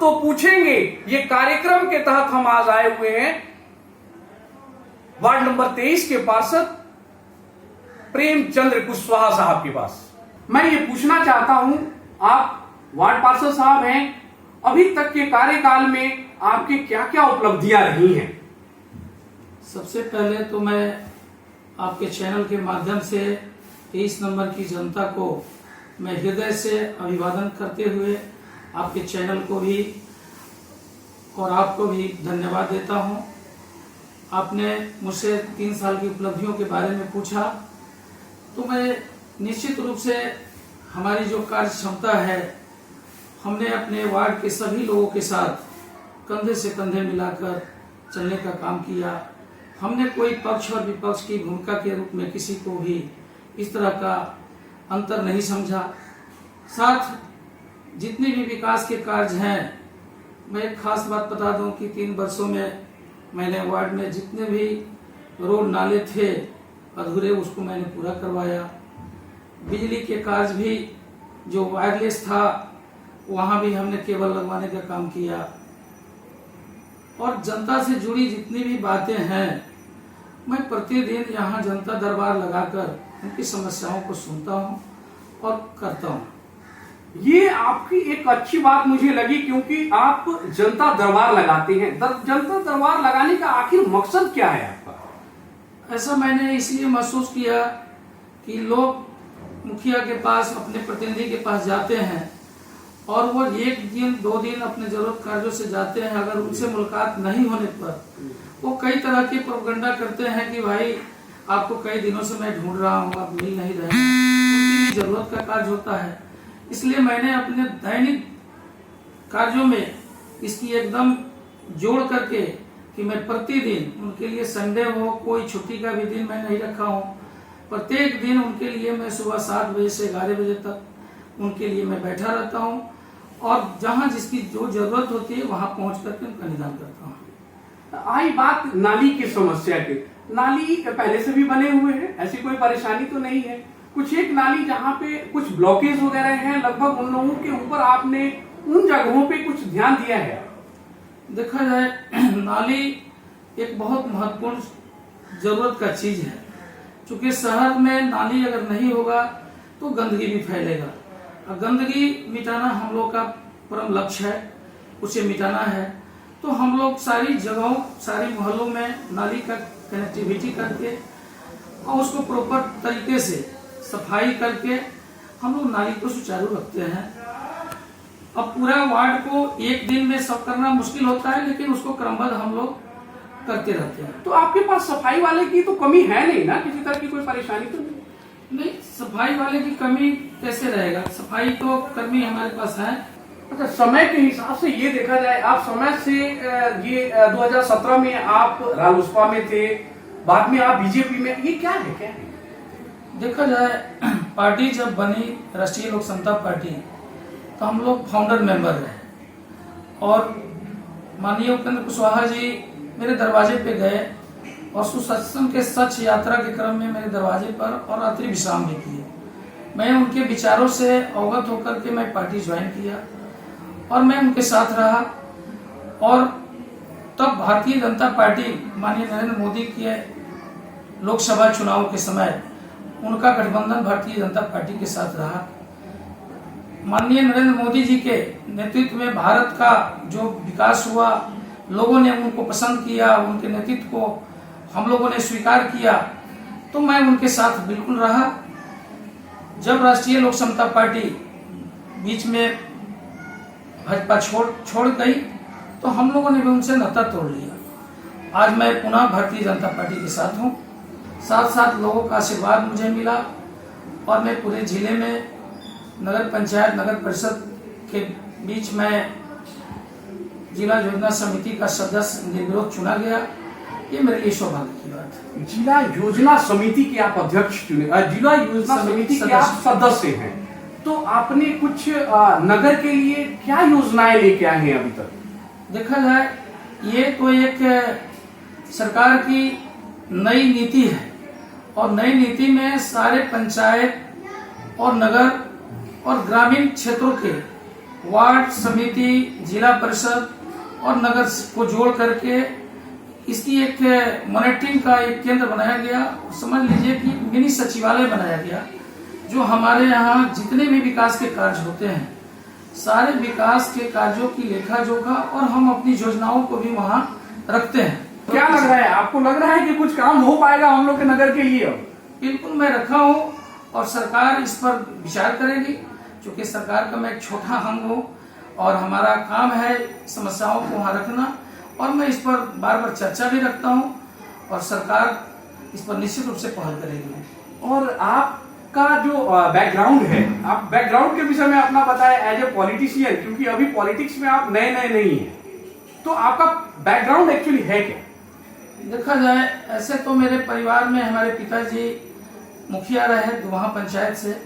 तो पूछेंगे। ये कार्यक्रम के तहत हम आज आए हुए हैं वार्ड नंबर 23 के पार्षद प्रेमचंद्र कुशवाहा साहब के पास। मैं ये पूछना चाहता हूं, आप वार्ड पार्षद साहब हैं, अभी तक के कार्यकाल में आपकी क्या क्या उपलब्धियां रही हैं? सबसे पहले तो मैं आपके चैनल के माध्यम से 23 नंबर की जनता को मैं हृदय से अभिवादन करते हुए आपके चैनल को भी और आपको भी धन्यवाद देता हूं। आपने मुझसे 3 साल की उपलब्धियों के बारे में पूछा, तो मैं निश्चित रूप से हमारी जो कार्य क्षमता है, हमने अपने वार्ड के सभी लोगों के साथ कंधे से कंधे मिलाकर चलने का काम किया। हमने कोई पक्ष और विपक्ष की भूमिका के रूप में किसी को भी इस तरह का अंतर नहीं समझा। साथ जितने भी विकास के कार्य हैं, मैं एक खास बात बता दूं कि 3 वर्षों में मैंने वार्ड में जितने भी रोड नाले थे अधूरे, उसको मैंने पूरा करवाया। बिजली के कार्य भी जो वायरलेस था, वहाँ भी हमने केबल लगवाने का काम किया। और जनता से जुड़ी जितनी भी बातें हैं, मैं प्रतिदिन यहाँ जनता दरबार लगाकर उनकी समस्याओं को सुनता हूँ और करता हूँ। ये आपकी एक अच्छी बात मुझे लगी, क्योंकि आप जनता दरबार लगाते हैं। जनता दरबार लगाने का आखिर मकसद क्या है आपका? ऐसा मैंने इसलिए महसूस किया कि लोग मुखिया के पास, अपने प्रतिनिधि के पास जाते हैं और वो 1 दिन 2 दिन अपने जरूरत कार्यों से जाते हैं। अगर उनसे मुलाकात नहीं होने पर वो कई तरह की प्रोपगंडा करते हैं कि भाई आपको कई दिनों से मैं ढूंढ रहा हूँ, आप मिल नहीं रहे। उनकी भी जरूरत का कार्य होता है, इसलिए मैंने अपने दैनिक कार्यों में इसकी एकदम जोड़ करके कि मैं प्रतिदिन उनके लिए, संडे हो कोई छुट्टी का भी दिन मैं नहीं रखा हूँ, प्रत्येक दिन उनके लिए मैं सुबह 7 बजे से 11 बजे तक उनके लिए मैं बैठा रहता हूँ और जहाँ जिसकी जो जरूरत होती है वहाँ पहुँच करके उनका निदान करता हूँ। आई बात नाली की समस्या की। नाली पहले से भी बने हुए हैं, ऐसी कोई परेशानी तो नहीं है। कुछ एक नाली जहाँ पे कुछ ब्लॉकेज वगैरह हैं, लगभग उन लोगों के ऊपर आपने उन जगहों पे कुछ ध्यान दिया है? देखा जाए, नाली एक बहुत महत्वपूर्ण जरूरत का चीज है, क्योंकि शहर में नाली अगर नहीं होगा तो गंदगी भी फैलेगा और गंदगी मिटाना हम लोग का परम लक्ष्य है, उसे मिटाना है। तो हम लोग सारी जगहों, सारी मोहल्लों में नाली का कनेक्टिविटी करके और उसको प्रॉपर तरीके से सफाई करके हम लोग नाली को सुचारू रखते हैं। अब पूरा वार्ड को एक दिन में सब करना मुश्किल होता है, लेकिन उसको क्रमबद्ध हम लोग करते रहते हैं। तो आपके पास सफाई वाले की तो कमी है नहीं ना? किसी तरह की कोई परेशानी तो नहीं, सफाई वाले की कमी कैसे रहेगा? सफाई तो कर्मी हमारे पास है। अच्छा, समय के हिसाब से ये देखा जाए, आप समय से ये 2017 में आप रालोसपा में थे, बाद में आप बीजेपी में, ये क्या है? देखा जाए, पार्टी जब बनी राष्ट्रीय लोक समता पार्टी, तो हम लोग फाउंडर मेंबर रहे और माननीय उपेंद्र कुशवाहा जी मेरे दरवाजे पे गए और सुशासन के सच यात्रा के क्रम में मेरे दरवाजे पर और रात्रि विश्राम भी किए। मैं उनके विचारों से अवगत होकर के मैं पार्टी ज्वाइन किया और मैं उनके साथ रहा। और तब भारतीय जनता पार्टी माननीय नरेंद्र मोदी के लोकसभा चुनाव के समय उनका गठबंधन भारतीय जनता पार्टी के साथ रहा। माननीय नरेंद्र मोदी जी के नेतृत्व में भारत का जो विकास हुआ, लोगों ने उनको पसंद किया, उनके नेतृत्व को हम लोगों ने स्वीकार किया, तो मैं उनके साथ बिल्कुल रहा। जब राष्ट्रीय लोक समता पार्टी बीच में भाजपा छोड़ गई, तो हम लोगों ने भी उनसे नाता तोड़ लिया। आज मैं पुनः भारतीय जनता पार्टी के साथ हूँ। साथ साथ लोगों का आशीर्वाद मुझे मिला और मैं पूरे जिले में नगर पंचायत, नगर परिषद के बीच में जिला योजना समिति का सदस्य निर्विरोध चुना गया। ये मेरे लिए सौभाग्य की बात है। जिला योजना समिति के आप अध्यक्ष चुने, जिला योजना समिति के आप सदस्य हैं, तो आपने कुछ नगर के लिए क्या योजनाएं लेके आए हैं अभी तक? देखा जाए, ये तो एक सरकार की नई नीति है और नई नीति में सारे पंचायत और नगर और ग्रामीण क्षेत्रों के वार्ड समिति, जिला परिषद और नगर को जोड़ करके इसकी एक मॉनिटरिंग का एक केंद्र बनाया गया। समझ लीजिए कि मिनी सचिवालय बनाया गया, जो हमारे यहाँ जितने भी विकास के कार्य होते हैं, सारे विकास के कार्यों की लेखा जोखा और हम अपनी योजनाओं को भी वहाँ रखते हैं। क्या लग रहा है आपको, लग रहा है कि कुछ काम हो पाएगा हम लोग के नगर के लिए? बिल्कुल मैं रखा हूँ और सरकार इस पर विचार करेगी, क्योंकि सरकार का मैं एक छोटा अंग हूँ और हमारा काम है समस्याओं को वहाँ रखना, और मैं इस पर बार बार चर्चा भी रखता हूँ और सरकार इस पर निश्चित रूप से पहल करेगी। और आपका जो बैकग्राउंड है, आप बैकग्राउंड के विषय में अपना बताएं एज ए पॉलिटिशियन, क्योंकि अभी पॉलिटिक्स में आप नए नए नहीं हैं, तो आपका बैकग्राउंड एक्चुअली है क्या? देखा जाए ऐसे तो मेरे परिवार में हमारे पिताजी मुखिया रहे दुहा पंचायत से,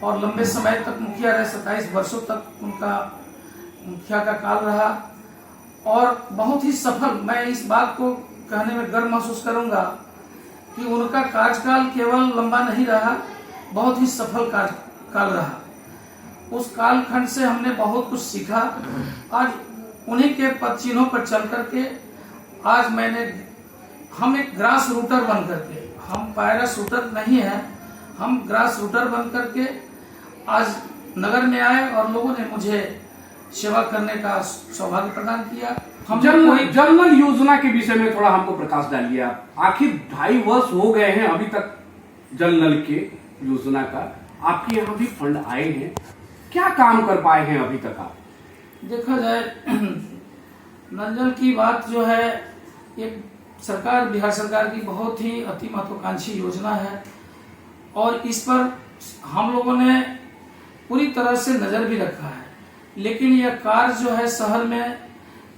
और लंबे समय तक मुखिया रहे, 27 वर्षों तक उनका मुखिया का काल रहा और बहुत ही सफल। मैं इस बात को कहने में गर्व महसूस करूंगा कि उनका कार्यकाल केवल लंबा नहीं रहा, बहुत ही सफल कार्यकाल रहा। उस कालखंड से हमने बहुत कुछ सीखा। आज उन्हीं के पद चिन्हों पर चल करके आज हम एक ग्रास रूटर बन करके, हम पायरस रूटर नहीं है, हम ग्रास रूटर बन करके आज नगर में आए और लोगों ने मुझे सेवा करने का सौभाग्य प्रदान किया। हम जल नल योजना के विषय में थोड़ा हमको प्रकाश डालिए आप। आखिर 2.5 वर्ष हो गए हैं अभी तक जल नल के योजना का, आपके यहाँ भी फंड आए हैं, क्या काम कर पाए हैं अभी तक आप? देखा जाए नल जल की बात जो है, एक सरकार, बिहार सरकार की बहुत ही अति महत्वाकांक्षी योजना है और इस पर हम लोगों ने पूरी तरह से नजर भी रखा है, लेकिन यह कार्य जो है शहर में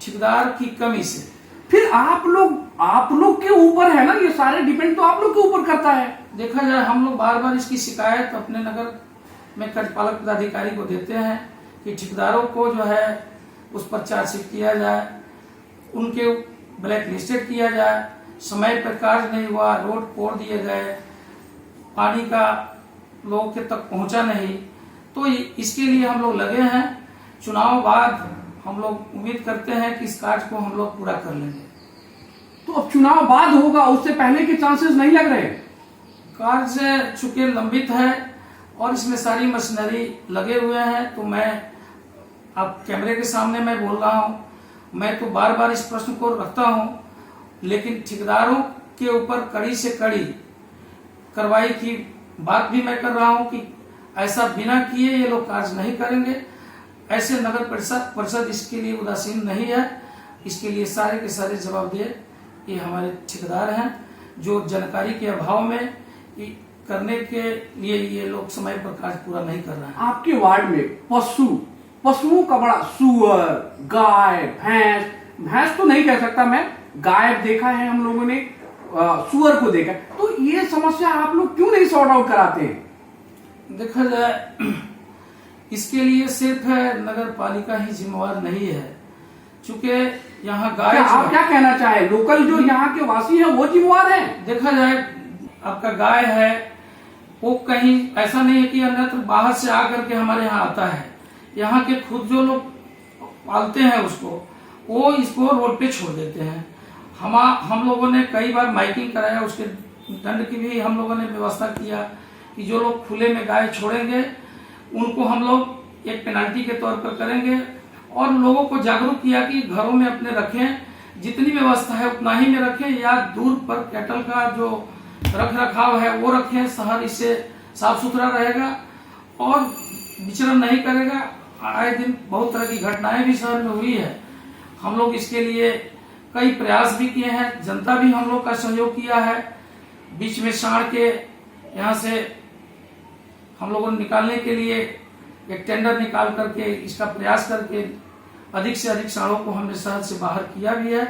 ठेकेदार की कमी से। फिर आप लोग के ऊपर है ना, ये सारे डिपेंड तो आप लोग के ऊपर करता है। देखा जाए हम लोग बार बार इसकी शिकायत अपने नगर में कार्यपालक पदाधिकारी को देते हैं कि ठेकेदारों को जो है उस पर चार्जशीट किया जाए, उनके ब्लैक लिस्टेड किया जाए, समय पर कार्य नहीं हुआ, रोड तोड़ दिए गए, पानी का लोगों के तक पहुंचा नहीं, तो इसके लिए हम लोग लगे हैं। चुनाव बाद हम लोग उम्मीद करते हैं कि इस कार्य को हम लोग पूरा कर लेंगे। तो अब चुनाव बाद होगा, उससे पहले के चांसेस नहीं लग रहे? कार्य चूंकि लंबित है और इसमें सारी मशीनरी लगे हुए हैं, तो मैं अब कैमरे के सामने मैं बोल रहा हूँ, मैं तो बार बार इस प्रश्न को रखता हूँ, लेकिन ठेकेदारों के ऊपर कड़ी से कड़ी कार्रवाई की बात भी मैं कर रहा हूँ कि ऐसा बिना किए ये लोग कार्य नहीं करेंगे। ऐसे नगर परिषद इसके लिए उदासीन नहीं है, इसके लिए सारे के सारे जवाबदेह ये हमारे ठेकेदार हैं, जो जानकारी के अभाव में करने के लिए ये लोग समय पर कार्य पूरा नहीं कर रहे हैं। आपके वार्ड में पशुओं का बड़ा, सुअर, गाय, भैंस तो नहीं कह सकता मैं, गाय देखा है हम लोगों ने, सुअर को देखा, तो ये समस्या आप लोग क्यों नहीं सॉर्ट आउट कराते हैं? देखा जाए इसके लिए सिर्फ नगर पालिका ही जिम्मेवार नहीं है, चूंकि यहाँ गाय, आप क्या कहना चाहे, लोकल जो यहाँ के वासी हैं वो जिम्मेवार हैं? देखा जाए आपका गाय है वो कहीं ऐसा नहीं है कि अन्यत्र बाहर से आकर के हमारे यहाँ आता है, यहाँ के खुद जो लोग पालते हैं उसको, वो इसको रोड पे छोड़ देते हैं। हम लोगों ने कई बार माइकिंग कराया, उसके दंड की भी हम लोगों ने व्यवस्था किया कि जो लोग खुले में गाय छोड़ेंगे उनको हम लोग एक पेनाल्टी के तौर पर करेंगे, और लोगों को जागरूक किया कि घरों में अपने रखें, जितनी व्यवस्था है उतना ही में रखें, या दूर पर कैटल का जो रख रखाव है वो रखें, शहर इससे साफ सुथरा रहेगा और विचरण नहीं करेगा। आए दिन बहुत तरह की घटनाएं भी शहर में हुई है, हम लोग इसके लिए कई प्रयास भी किए हैं, जनता भी हम लोग का सहयोग किया है। बीच में साढ़ के यहाँ से हम लोगों ने निकालने के लिए एक टेंडर निकाल करके इसका प्रयास करके अधिक से अधिक साढ़ों को हमने शहर से बाहर किया भी है,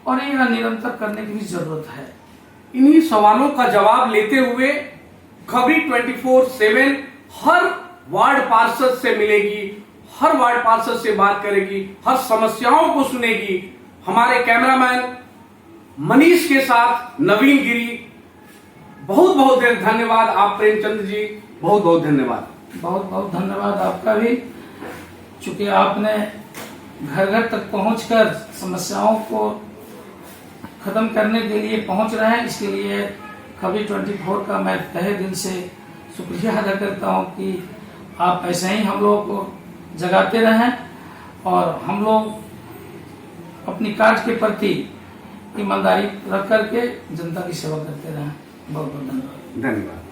और यह निरंतर करने की भी जरूरत है। इन्हीं सवालों का जवाब लेते हुए खबरी 24/7 हर वार्ड पार्षद से मिलेगी, हर वार्ड पार्षद से बात करेगी, हर समस्याओं को सुनेगी। हमारे कैमरामैन मनीष के साथ नवीन गिरी, बहुत बहुत धन्यवाद। आप प्रेमचंद जी, बहुत बहुत धन्यवाद। बहुत बहुत धन्यवाद आपका भी। चूंकि आपने घर घर तक पहुंचकर समस्याओं को खत्म करने के लिए पहुंच रहे हैं, इसके लिए खबरी 24 का मैं तहे दिल से शुक्रिया अदा करता हूं कि आप ऐसे ही हम लोगों को जगाते रहें और हम लोग अपनी कार्य के प्रति ईमानदारी रख करके जनता की सेवा करते रहें। बहुत बहुत धन्यवाद। धन्यवाद।